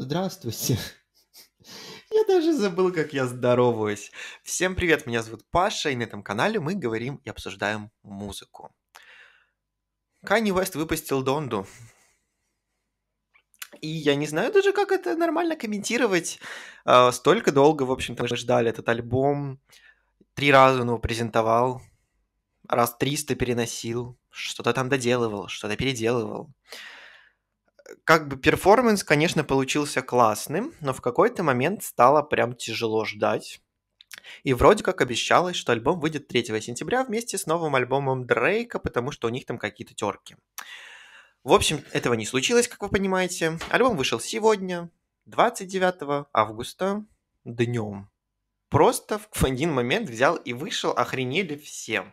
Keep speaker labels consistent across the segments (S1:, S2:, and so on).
S1: Здравствуйте. Я даже забыл, как я здороваюсь. Всем привет, меня зовут Паша, и на этом канале мы говорим и обсуждаем музыку. Канье Уэст выпустил Донду. И я не знаю даже, как это нормально комментировать. Столько долго, в общем-то, мы ждали этот альбом. 3 раза он его презентовал. Раз 300 переносил. Что-то там доделывал, что-то переделывал. Как бы перформанс, конечно, получился классным, но в какой-то момент стало прям тяжело ждать. И вроде как обещалось, что альбом выйдет 3 сентября вместе с новым альбомом Дрейка, потому что у них там какие-то терки. В общем, этого не случилось, как вы понимаете. Альбом вышел сегодня, 29 августа, днем. Просто в один момент взял и вышел, охренели все.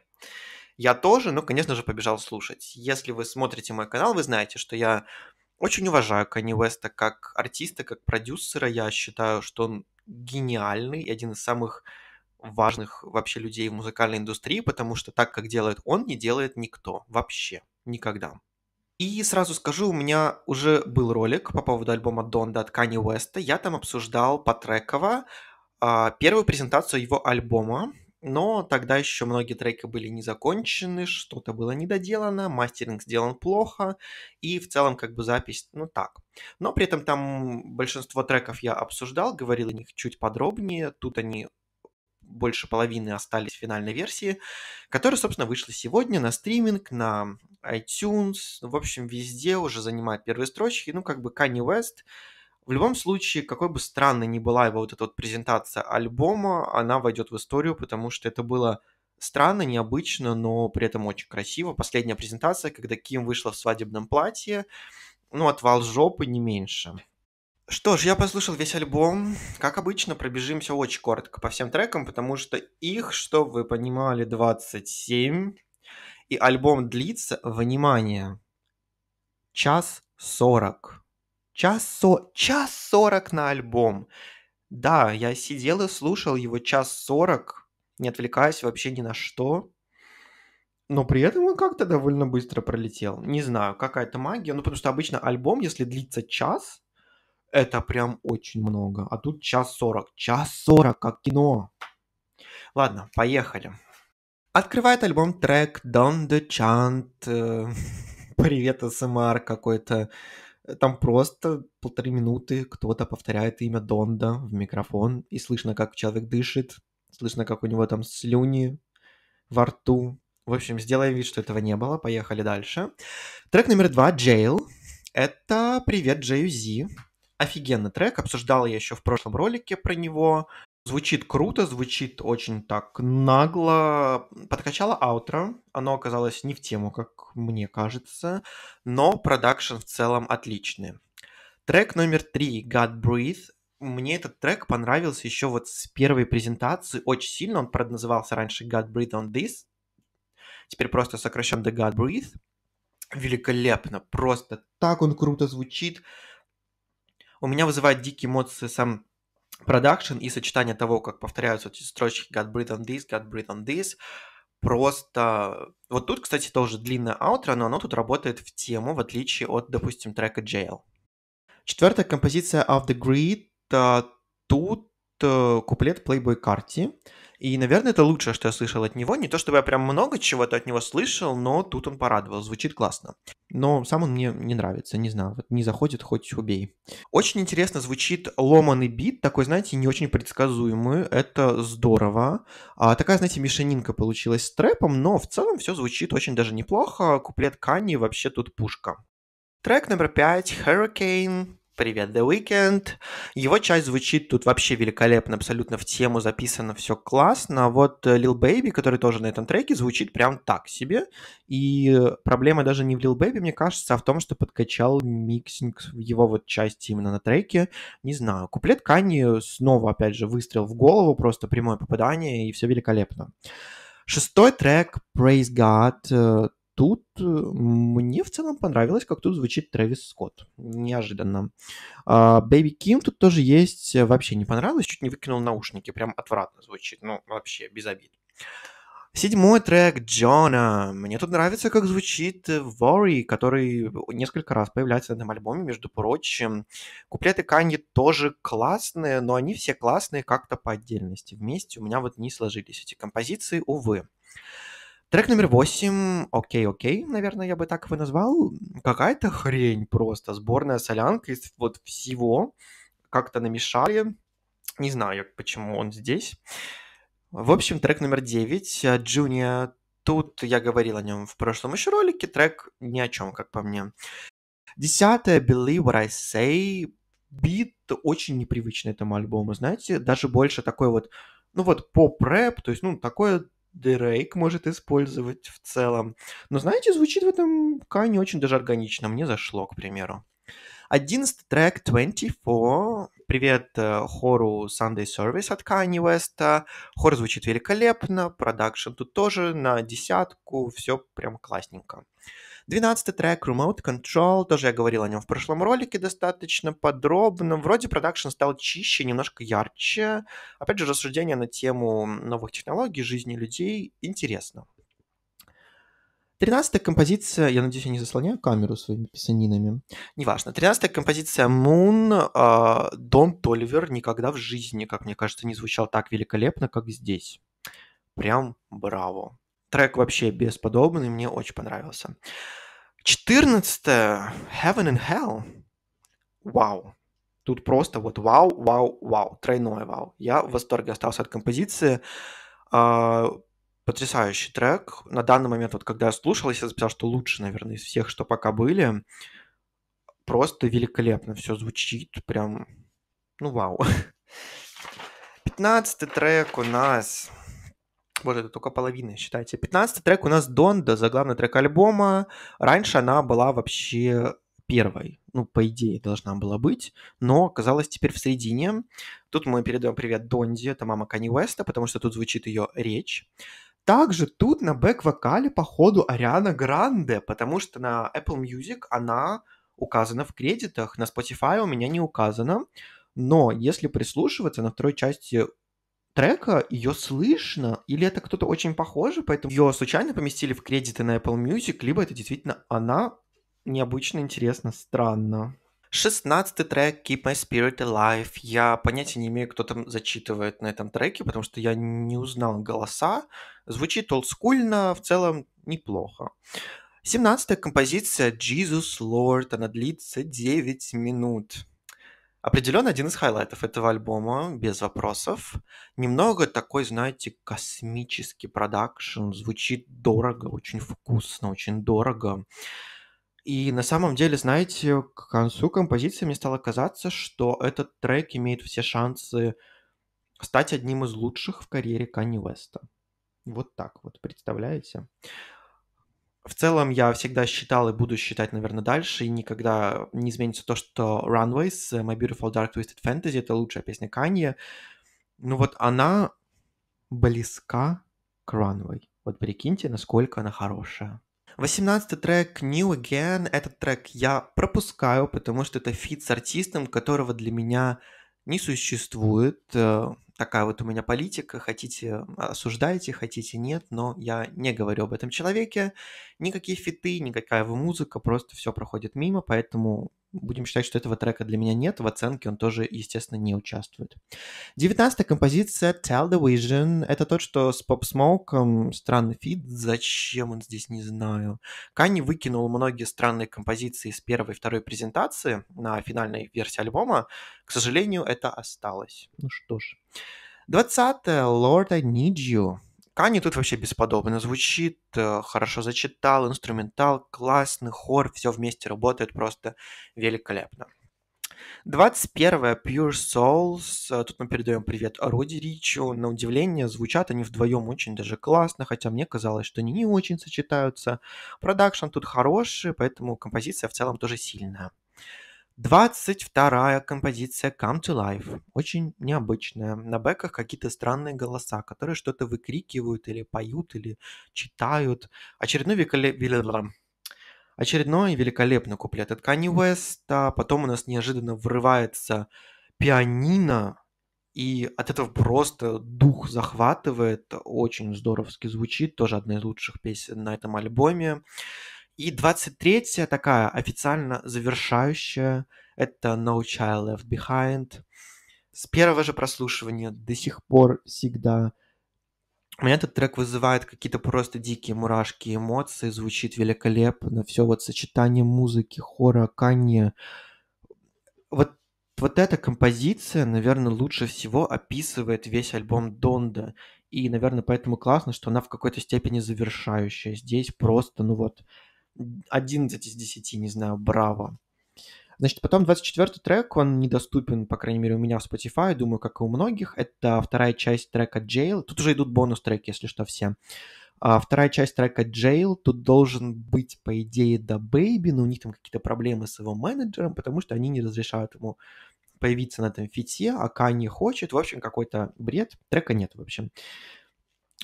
S1: Я тоже, но, конечно же, побежал слушать. Если вы смотрите мой канал, вы знаете, что я очень уважаю Канье Уэста как артиста, как продюсера. Я считаю, что он гениальный и один из самых важных вообще людей в музыкальной индустрии, потому что так, как делает он, не делает никто. Вообще. Никогда. И сразу скажу, у меня уже был ролик по поводу альбома Donda от Kanye West. Я там обсуждал потреково первую презентацию его альбома, но тогда еще многие треки были не закончены, что-то было недоделано, мастеринг сделан плохо, и в целом как бы запись, ну так. Но при этом там большинство треков я обсуждал, говорил о них чуть подробнее, тут они больше половины остались в финальной версии, которая, собственно, вышла сегодня на стриминг, на iTunes, в общем, везде уже занимает первые строчки. Ну, как бы Kanye West, в любом случае, какой бы странной ни была его вот эта вот презентация альбома, она войдет в историю, потому что это было странно, необычно, но при этом очень красиво. Последняя презентация, когда Ким вышла в свадебном платье, ну, отвал жопы не меньше. Что ж, я послушал весь альбом. Как обычно, пробежимся очень коротко по всем трекам, потому что их, чтобы вы понимали, 27. И альбом длится, внимание, 1:40. Час 40 на альбом. Да, я сидел и слушал его 1:40, не отвлекаясь вообще ни на что. Но при этом он как-то довольно быстро пролетел. Не знаю, какая-то магия. Ну, потому что обычно альбом, если длится час, это прям очень много. А тут 1:40. 1:40, как кино. Ладно, поехали. Открывает альбом трек Don the Chant. Привет, СМР какой-то. Там просто 1,5 минуты кто-то повторяет имя Донда в микрофон, и слышно, как человек дышит, слышно, как у него там слюни во рту. В общем, сделай вид, что этого не было. Поехали дальше. Трек номер 2, Jail. Это «Привет, Jay-Z». Офигенный трек, обсуждал я еще в прошлом ролике про него. Звучит круто, звучит очень так нагло. Подкачало аутро, оно оказалось не в тему, как мне кажется, но продакшн в целом отличный. Трек номер 3, God Breathe. Мне этот трек понравился еще вот с первой презентации очень сильно. Он, правда, назывался раньше God Breathe on This. Теперь просто сокращен до God Breathe. Великолепно, просто так он круто звучит. У меня вызывает дикие эмоции сам продакшн и сочетание того, как повторяются эти строчки God breathe on this, God breathe on this. Просто... Вот тут, кстати, тоже длинное аутро, но оно тут работает в тему, в отличие от, допустим, трека Jail. Четвертая композиция Off the Grid. Тут куплет Playboy Carti. И, наверное, это лучшее, что я слышал от него. Не то чтобы я прям много чего-то от него слышал, но тут он порадовал, звучит классно. Но сам он мне не нравится, не знаю, вот не заходит, хоть убей. Очень интересно звучит ломаный бит, такой, знаете, не очень предсказуемый, это здорово. Такая, знаете, мешанинка получилась с трэпом, но в целом все звучит очень даже неплохо. Куплет Kanye вообще тут пушка. Трек номер 5, Hurricane. Привет, The Weeknd. Его часть звучит тут вообще великолепно, абсолютно в тему записано, все классно. А вот Lil Baby, который тоже на этом треке, звучит прям так себе. И проблема даже не в Lil Baby, мне кажется, а в том, что подкачал миксинг в его вот части именно на треке. Не знаю. Куплет Kanye снова, опять же, выстрел в голову, просто прямое попадание, и все великолепно. Шестой трек, Praise God. Тут мне в целом понравилось, как тут звучит Трэвис Скотт. Неожиданно. Baby Kim тут тоже есть. Вообще не понравилось. Чуть не выкинул наушники. Прям отвратно звучит. Ну, вообще, без обид. 7 трек Джона. Мне тут нравится, как звучит Worry, который несколько раз появляется на этом альбоме, между прочим. Куплеты Канье тоже классные, но они все классные как-то по отдельности. Вместе у меня вот не сложились эти композиции, увы. Трек номер 8, окей, окей, наверное, я бы так его назвал. Какая-то хрень просто. Сборная солянка из вот всего. Как-то намешали. Не знаю, почему он здесь. В общем, трек номер 9, Junior. Тут я говорил о нем в прошлом еще ролике. Трек ни о чем, как по мне. 10, Believe What I Say. Бит очень непривычный этому альбому, знаете, даже больше такой вот, ну вот поп-рэп, то есть, ну, такое Дрейк может использовать в целом. Но, знаете, звучит в этом Кане очень даже органично. Мне зашло, к примеру. 11 трек 24. Привет хору Sunday Service от Kanye West. Хор звучит великолепно, продакшн тут тоже на десятку, все прям классненько. 12 трек Remote Control, тоже я говорил о нем в прошлом ролике достаточно подробно. Вроде продакшн стал чище, немножко ярче. Опять же, рассуждение на тему новых технологий, жизни людей интересно. 13 композиция, я надеюсь, я не заслоняю камеру своими писанинами. Неважно. 13 композиция Moon, Дон Толивер никогда в жизни, как мне кажется, не звучал так великолепно, как здесь. Прям браво. Трек вообще бесподобный, мне очень понравился. 14 Heaven and Hell. Вау. Тут просто вот вау, вау, вау. Тройное вау. Я в восторге остался от композиции. А, Потрясающий трек. На данный момент, вот когда я слушал, я себе записал, что лучше, наверное, из всех, что пока были. Просто великолепно все звучит. Прям, ну вау. 15 трек у нас... Боже, это только половина, считайте. 15 трек у нас Донда, заглавный трек альбома. Раньше она была вообще первой. Ну, по идее, должна была быть. Но оказалась теперь в середине. Тут мы передаем привет Донде, это мама Кани Уэста, потому что тут звучит ее речь. Также тут на бэк-вокале, походу, Ариана Гранде, потому что на Apple Music она указана в кредитах, на Spotify у меня не указана. Но если прислушиваться, на второй части трека ее слышно, или это кто-то очень похожий, поэтому ее случайно поместили в кредиты на Apple Music, либо это действительно она. Необычно, интересно, странно. 16 трек Keep My Spirit Alive. Я понятия не имею, кто там зачитывает на этом треке, потому что я не узнал голоса. Звучит олдскульно, в целом неплохо. 17 композиция Jesus Lord. Она длится 9 минут. Определенно один из хайлайтов этого альбома, без вопросов. Немного такой, знаете, космический продакшн. Звучит дорого, очень вкусно, очень дорого. И на самом деле, знаете, к концу композиции мне стало казаться, что этот трек имеет все шансы стать одним из лучших в карьере Канье Уэста. Вот так вот, представляете? В целом, я всегда считал и буду считать, наверное, дальше, и никогда не изменится то, что Runways, My Beautiful Dark Twisted Fantasy — это лучшая песня Канье. Ну вот она близка к Runway. Вот прикиньте, насколько она хорошая. 18 трек New Again. Этот трек я пропускаю, потому что это фит с артистом, которого для меня не существует. Такая вот у меня политика. Хотите — осуждайте, хотите — нет, но я не говорю об этом человеке. Никакие фиты, никакая его музыка, просто все проходит мимо, поэтому будем считать, что этого трека для меня нет. В оценке он тоже, естественно, не участвует. 19-я композиция Tell the Vision. Это тот, что с Pop Smoke. Странный фит. Зачем он здесь, не знаю. Канни выкинул многие странные композиции с первой и второй презентации на финальной версии альбома. К сожалению, это осталось. Ну что ж. 20-я Lord, I Need You. Канни тут вообще бесподобно звучит, хорошо зачитал, инструментал, классный хор, все вместе работает просто великолепно. 21 Pure Souls. Тут мы передаем привет Роди Ричу. На удивление, звучат они вдвоем очень даже классно, хотя мне казалось, что они не очень сочетаются. Продакшн тут хороший, поэтому композиция в целом тоже сильная. 22 композиция Come to Life. Очень необычная. На бэках какие-то странные голоса, которые что-то выкрикивают или поют, или читают. Очередной великолепный куплет от Kanye West. Потом у нас неожиданно врывается пианино. и от этого просто дух захватывает, очень здоровски звучит, тоже одна из лучших песен на этом альбоме. И 23-я такая официально завершающая — это No Child Left Behind. С первого же прослушивания до сих пор всегда у меня этот трек вызывает какие-то просто дикие мурашки, эмоции, звучит великолепно, все вот сочетание музыки, хора, Канье. Вот, вот эта композиция, наверное, лучше всего описывает весь альбом Донда. И, наверное, поэтому классно, что она в какой-то степени завершающая. Здесь просто, ну вот, 11 из 10, не знаю, браво. Значит, потом 24-й трек, он недоступен, по крайней мере, у меня в Spotify, думаю, как и у многих. Это вторая часть трека Jail. Тут уже идут бонус-треки, если что, все. Вторая часть трека Jail. Тут должен быть, по идее, да Baby, но у них там какие-то проблемы с его менеджером, потому что они не разрешают ему появиться на этом фите, а Канье хочет. В общем, какой-то бред. Трека нет, в общем.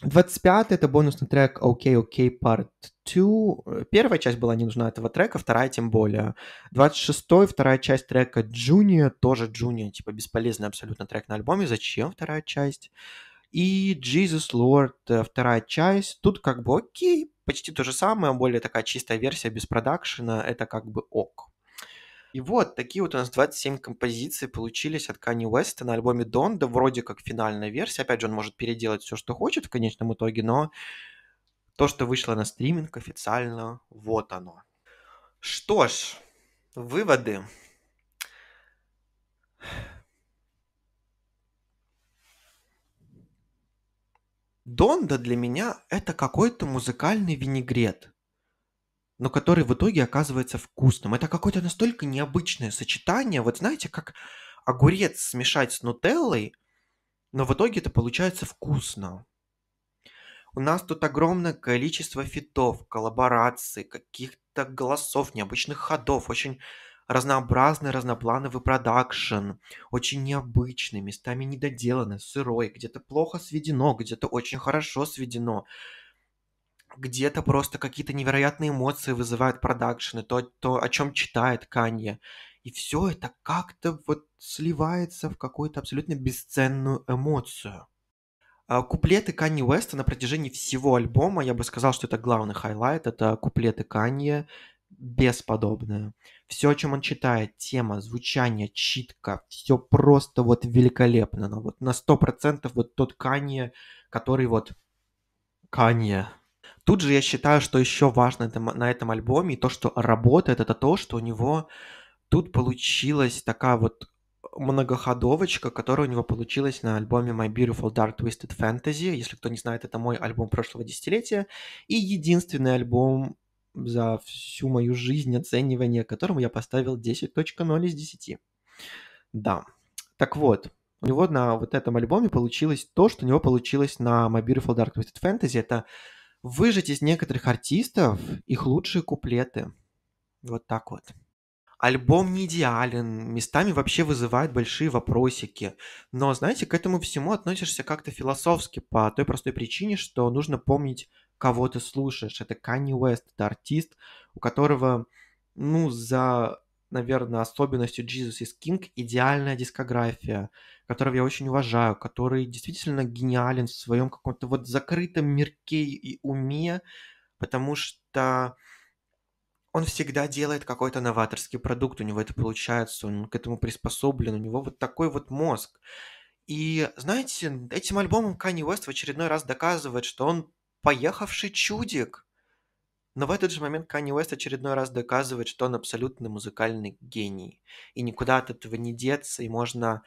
S1: 25-й — это бонусный трек «OK, OK Part 2». Первая часть была не нужна этого трека, вторая тем более. 26-й — вторая часть трека «Junior», тоже «Junior», типа бесполезный абсолютно трек на альбоме. Зачем вторая часть? И «Jesus Lord», вторая часть. Тут как бы окей, почти то же самое, более такая чистая версия без продакшена. Это как бы ок. И вот такие вот у нас 27 композиций получились от Kanye West на альбоме Donda, вроде как финальная версия. Опять же, он может переделать все, что хочет в конечном итоге, но то, что вышло на стриминг официально, вот оно. Что ж, выводы. Донда для меня это какой-то музыкальный винегрет, но который в итоге оказывается вкусным. Это какое-то настолько необычное сочетание. Вот знаете, как огурец смешать с нутеллой, но в итоге это получается вкусно. У нас тут огромное количество фитов, коллабораций, каких-то голосов, необычных ходов, очень разнообразный, разноплановый продакшн, очень необычный, местами недоделанный, сырой, где-то плохо сведено, где-то очень хорошо сведено, где-то просто какие-то невероятные эмоции вызывают продакшн, то, о чем читает Канье. И все это как-то вот сливается в какую-то абсолютно бесценную эмоцию. Куплеты Канье Уэста на протяжении всего альбома, я бы сказал, что это главный хайлайт, это куплеты Канье, бесподобное. Все, о чем он читает, тема, звучание, читка, все просто вот великолепно. Вот на 100% вот тот Канье, который вот Канье. Тут же я считаю, что еще важно на этом альбоме, и то, что работает, это то, что у него тут получилась такая вот многоходовочка, которая у него получилась на альбоме My Beautiful Dark Twisted Fantasy. Если кто не знает, это мой альбом прошлого десятилетия и единственный альбом за всю мою жизнь оценивания, которому я поставил 10.0 из 10. Да. Так вот, у него на вот этом альбоме получилось то, что у него получилось на My Beautiful Dark Twisted Fantasy. Это выжать из некоторых артистов их лучшие куплеты. Вот так вот. Альбом не идеален, местами вообще вызывает большие вопросики. Но, знаете, к этому всему относишься как-то философски по той простой причине, что нужно помнить, кого ты слушаешь. Это Kanye West, это артист, у которого, ну, за, наверное, особенностью Jesus is King идеальная дискография, которого я очень уважаю, который действительно гениален в своем каком-то вот закрытом мирке и уме, потому что он всегда делает какой-то новаторский продукт, у него это получается, он к этому приспособлен, у него вот такой вот мозг. И, знаете, этим альбомом Kanye West в очередной раз доказывает, что он поехавший чудик. Но в этот же момент Kanye West очередной раз доказывает, что он абсолютно музыкальный гений. И никуда от этого не деться, и можно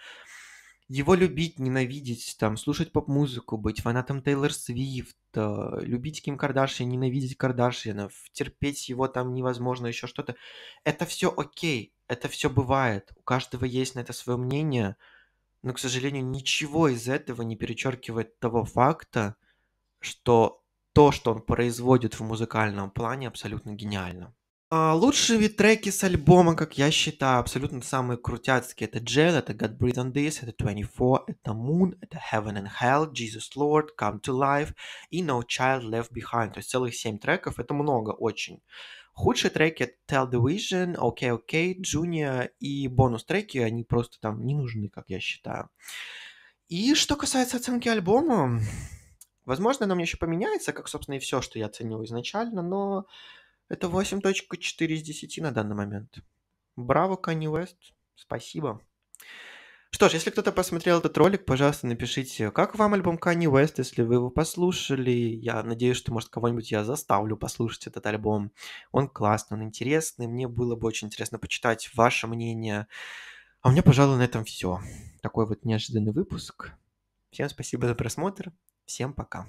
S1: его любить, ненавидеть, там, слушать поп-музыку, быть фанатом Тейлор Свифт, любить Ким Кардашьян, ненавидеть Кардашьянов, терпеть его там невозможно, еще что-то. Это все окей, это все бывает. У каждого есть на это свое мнение, но, к сожалению, ничего из этого не перечеркивает того факта, что то, что он производит в музыкальном плане, абсолютно гениально. Лучшие треки с альбома, как я считаю, абсолютно самые крутяцкие. Это Jail, это God Breathe on This, это 24, это Moon, это Heaven and Hell, Jesus Lord, Come to Life и No Child Left Behind. То есть целых 7 треков, это много очень. Худшие треки — это Tell the Vision, OK OK, Junior и бонус-треки, они просто там не нужны, как я считаю. И что касается оценки альбома, возможно, она у меня еще поменяется, как, собственно, и все, что я ценил изначально, но это 8.4 из 10 на данный момент. Браво, Kanye West. Спасибо. Что ж, если кто-то посмотрел этот ролик, пожалуйста, напишите, как вам альбом Kanye West, если вы его послушали. Я надеюсь, что, может, кого-нибудь я заставлю послушать этот альбом. Он классный, он интересный. Мне было бы очень интересно почитать ваше мнение. А у меня, пожалуй, на этом все. Такой вот неожиданный выпуск. Всем спасибо за просмотр. Всем пока.